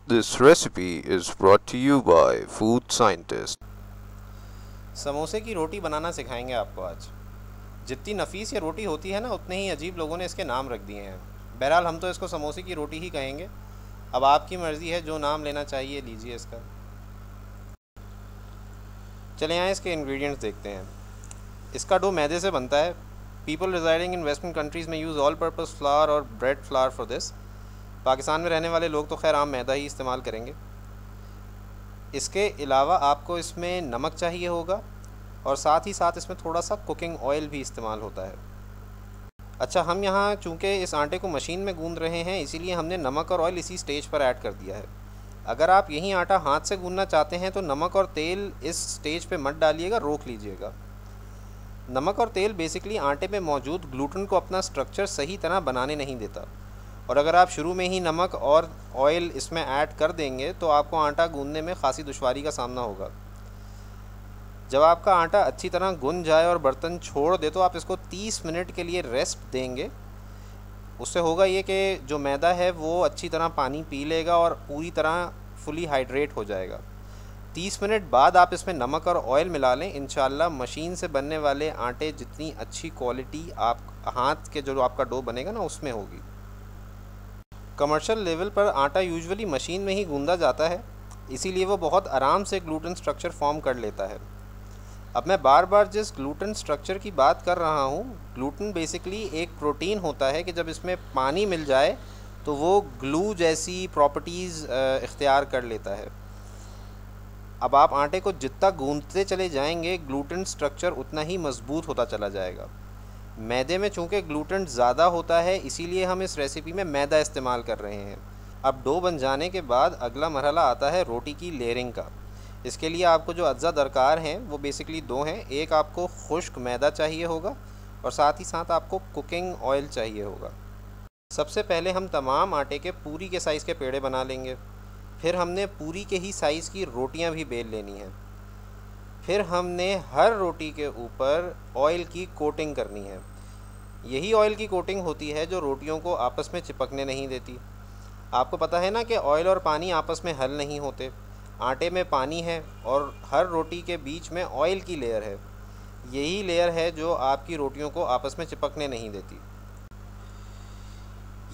This recipe is brought to you by Food Scientist. समोसे की रोटी बनाना सिखाएंगे आपको आज। जितनी नफीस ये रोटी होती है ना, उतने ही अजीब लोगों ने इसके नाम रख दिए हैं। बहरहाल हम तो इसको समोसे की रोटी ही कहेंगे। अब आपकी मर्ज़ी है, जो नाम लेना चाहिए लीजिए इसका। चले आए इसके इंग्रेडिएंट्स देखते हैं। इसका डो मैदे से बनता है। People residing in western countries में यूज़ ऑल पर्पस फ्लावर और bread flower for this. Pakistan में रहने वाले लोग तो खैर आम मैदा ही इस्तेमाल करेंगे। इसके अलावा आपको इसमें नमक चाहिए होगा और साथ ही साथ इसमें थोड़ा सा कुकिंग ऑयल भी इस्तेमाल होता है। अच्छा, हम यहाँ चूँकि इस आटे को मशीन में गूंद रहे हैं, इसीलिए हमने नमक और ऑयल इसी स्टेज पर ऐड कर दिया है। अगर आप यही आटा हाथ से गूंदना चाहते हैं तो नमक और तेल इस स्टेज पे मत डालिएगा, रोक लीजिएगा। नमक और तेल बेसिकली आटे में मौजूद ग्लूटेन को अपना स्ट्रक्चर सही तरह बनाने नहीं देता, और अगर आप शुरू में ही नमक और ऑयल इसमें ऐड कर देंगे तो आपको आटा गूंदने में खासी दुश्वारी का सामना होगा। जब आपका आटा अच्छी तरह गुन जाए और बर्तन छोड़ दे तो आप इसको 30 मिनट के लिए रेस्ट देंगे। उससे होगा ये कि जो मैदा है वो अच्छी तरह पानी पी लेगा और पूरी तरह फुली हाइड्रेट हो जाएगा। 30 मिनट बाद आप इसमें नमक और ऑयल मिला लें। इंशाल्लाह मशीन से बनने वाले आटे जितनी अच्छी क्वालिटी आप हाथ के जो आपका डो बनेगा ना उसमें होगी। कमर्शियल लेवल पर आटा यूजुअली मशीन में ही गूंदा जाता है, इसीलिए वो बहुत आराम से ग्लूटेन स्ट्रक्चर फॉर्म कर लेता है। अब मैं बार बार जिस ग्लूटेन स्ट्रक्चर की बात कर रहा हूँ, ग्लूटेन बेसिकली एक प्रोटीन होता है कि जब इसमें पानी मिल जाए तो वो ग्लू जैसी प्रॉपर्टीज़ इख्तियार कर लेता है। अब आप आटे को जितना गूंदते चले जाएंगे, ग्लूटेन स्ट्रक्चर उतना ही मजबूत होता चला जाएगा। मैदे में चूँकि ग्लूटेन ज़्यादा होता है, इसीलिए हम इस रेसिपी में मैदा इस्तेमाल कर रहे हैं। अब डो बन जाने के बाद अगला मरहला आता है रोटी की लेयरिंग का। इसके लिए आपको जो अज्जा दरकार हैं वो बेसिकली दो हैं। एक आपको खुश्क मैदा चाहिए होगा और साथ ही साथ आपको कुकिंग ऑयल चाहिए होगा। सबसे पहले हम तमाम आटे के पूरी के साइज़ के पेड़े बना लेंगे। फिर हमने पूरी के ही साइज़ की रोटियां भी बेल लेनी हैं। फिर हमने हर रोटी के ऊपर ऑयल की कोटिंग करनी है। यही ऑयल की कोटिंग होती है जो रोटियों को आपस में चिपकने नहीं देती। आपको पता है ना कि ऑयल और पानी आपस में हल नहीं होते। आटे में पानी है और हर रोटी के बीच में ऑयल की लेयर है। यही लेयर है जो आपकी रोटियों को आपस में चिपकने नहीं देती।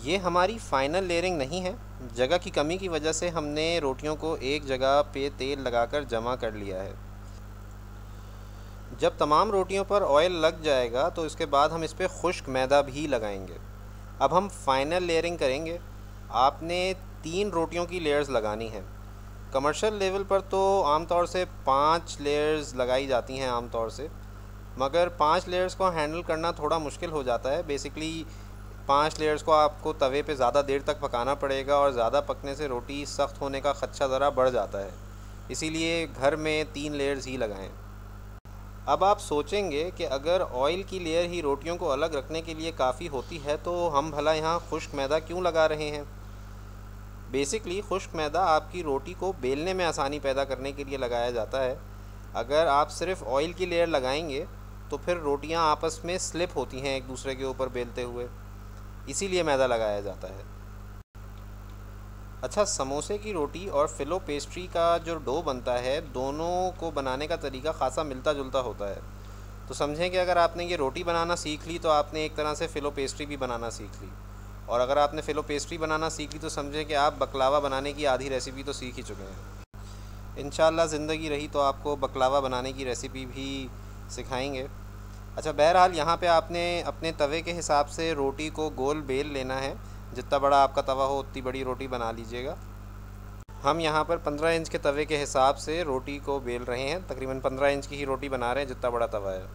ये हमारी फाइनल लेयरिंग नहीं है। जगह की कमी की वजह से हमने रोटियों को एक जगह पे तेल लगाकर जमा कर लिया है। जब तमाम रोटियों पर ऑयल लग जाएगा तो इसके बाद हम इस पर खुश्क मैदा भी लगाएंगे। अब हम फाइनल लेयरिंग करेंगे। आपने 3 रोटियों की लेयर्स लगानी है। कमर्शियल लेवल पर तो आमतौर से 5 लेयर्स लगाई जाती हैं आमतौर से, मगर 5 लेयर्स को हैंडल करना थोड़ा मुश्किल हो जाता है। बेसिकली 5 लेयर्स को आपको तवे पे ज़्यादा देर तक पकाना पड़ेगा और ज़्यादा पकने से रोटी सख्त होने का ख़दशा ज़रा बढ़ जाता है। इसीलिए घर में 3 लेयर्स ही लगाएं। अब आप सोचेंगे कि अगर ऑयल की लेयर ही रोटियों को अलग रखने के लिए काफ़ी होती है तो हम भला यहाँ खुश्क मैदा क्यों लगा रहे हैं। बेसिकली खुश्क मैदा आपकी रोटी को बेलने में आसानी पैदा करने के लिए लगाया जाता है। अगर आप सिर्फ ऑयल की लेयर लगाएंगे तो फिर रोटियां आपस में स्लिप होती हैं एक दूसरे के ऊपर बेलते हुए, इसीलिए मैदा लगाया जाता है। अच्छा, समोसे की रोटी और फिलो पेस्ट्री का जो डो बनता है, दोनों को बनाने का तरीका खासा मिलता जुलता होता है। तो समझें कि अगर आपने ये रोटी बनाना सीख ली तो आपने एक तरह से फिलो पेस्ट्री भी बनाना सीख ली, और अगर आपने फिलो पेस्ट्री बनाना सीख ली तो समझें कि आप बकलावा बनाने की आधी रेसिपी तो सीख ही चुके हैं। इंशाल्लाह ज़िंदगी रही तो आपको बकलावा बनाने की रेसिपी भी सिखाएंगे। अच्छा, बहरहाल यहाँ पे आपने अपने तवे के हिसाब से रोटी को गोल बेल लेना है। जितना बड़ा आपका तवा हो उतनी बड़ी रोटी बना लीजिएगा। हम यहाँ पर 15 इंच के तवे के हिसाब से रोटी को बेल रहे हैं। तकरीबन 15 इंच की ही रोटी बना रहे हैं जितना बड़ा तवा है।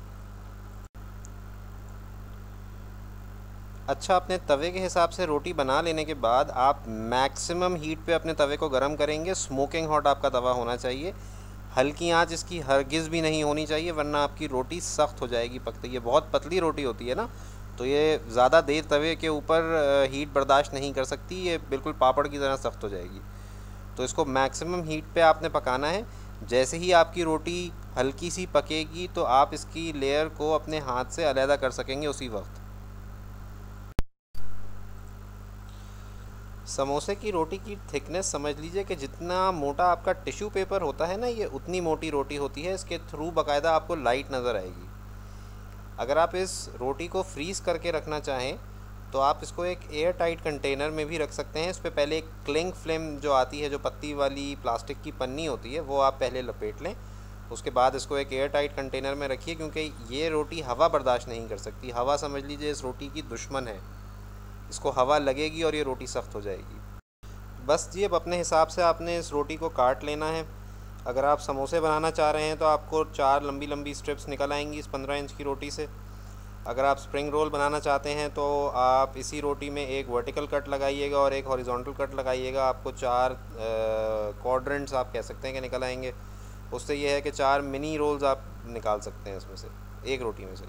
अच्छा, अपने तवे के हिसाब से रोटी बना लेने के बाद आप मैक्सिमम हीट पे अपने तवे को गर्म करेंगे। स्मोकिंग हॉट आपका तवा होना चाहिए। हल्की आंच इसकी हरगिज़ भी नहीं होनी चाहिए, वरना आपकी रोटी सख्त हो जाएगी पकते। ये बहुत पतली रोटी होती है ना, तो ये ज़्यादा देर तवे के ऊपर हीट बर्दाश्त नहीं कर सकती। ये बिल्कुल पापड़ की तरह सख्त हो जाएगी। तो इसको मैक्सिमम हीट पे आपने पकाना है। जैसे ही आपकी रोटी हल्की सी पकेगी तो आप इसकी लेयर को अपने हाथ से अलहदा कर सकेंगे उसी वक्त। समोसे की रोटी की थिकनेस समझ लीजिए कि जितना मोटा आपका टिश्यू पेपर होता है ना, ये उतनी मोटी रोटी होती है। इसके थ्रू बाकायदा आपको लाइट नज़र आएगी। अगर आप इस रोटी को फ्रीज़ करके रखना चाहें तो आप इसको एक एयर टाइट कंटेनर में भी रख सकते हैं। इस पर पहले एक क्लिंग फिल्म जो आती है, जो पत्ती वाली प्लास्टिक की पन्नी होती है, वो आप पहले लपेट लें। उसके बाद इसको एक एयर टाइट कंटेनर में रखिए, क्योंकि ये रोटी हवा बर्दाश्त नहीं कर सकती। हवा समझ लीजिए इस रोटी की दुश्मन है। इसको हवा लगेगी और ये रोटी सख्त हो जाएगी। बस जी, अब अपने हिसाब से आपने इस रोटी को काट लेना है। अगर आप समोसे बनाना चाह रहे हैं तो आपको 4 लंबी लंबी स्ट्रिप्स निकल आएंगी इस 15 इंच की रोटी से। अगर आप स्प्रिंग रोल बनाना चाहते हैं तो आप इसी रोटी में एक वर्टिकल कट लगाइएगा और एक हॉरिजॉन्टल कट लगाइएगा। आपको 4 क्वाड्रेंट्स आप कह सकते हैं कि निकल आएंगे। उससे ये है कि 4 मिनी रोल्स आप निकाल सकते हैं इसमें से, एक रोटी में से।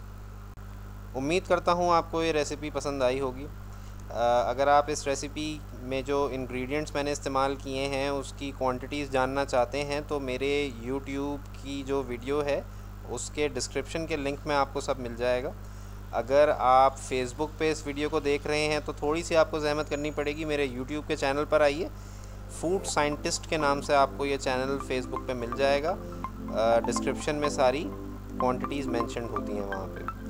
उम्मीद करता हूँ आपको ये रेसिपी पसंद आई होगी। अगर आप इस रेसिपी में जो इंग्रेडिएंट्स मैंने इस्तेमाल किए हैं उसकी क्वांटिटीज़ जानना चाहते हैं तो मेरे यूट्यूब की जो वीडियो है उसके डिस्क्रिप्शन के लिंक में आपको सब मिल जाएगा। अगर आप फेसबुक पे इस वीडियो को देख रहे हैं तो थोड़ी सी आपको ज़हमत करनी पड़ेगी, मेरे यूट्यूब के चैनल पर आइए। फूड साइंटिस्ट के नाम से आपको ये चैनल फेसबुक पे मिल जाएगा। डिस्क्रिप्शन में सारी क्वांटिटीज़ मेंशन होती हैं वहाँ पे।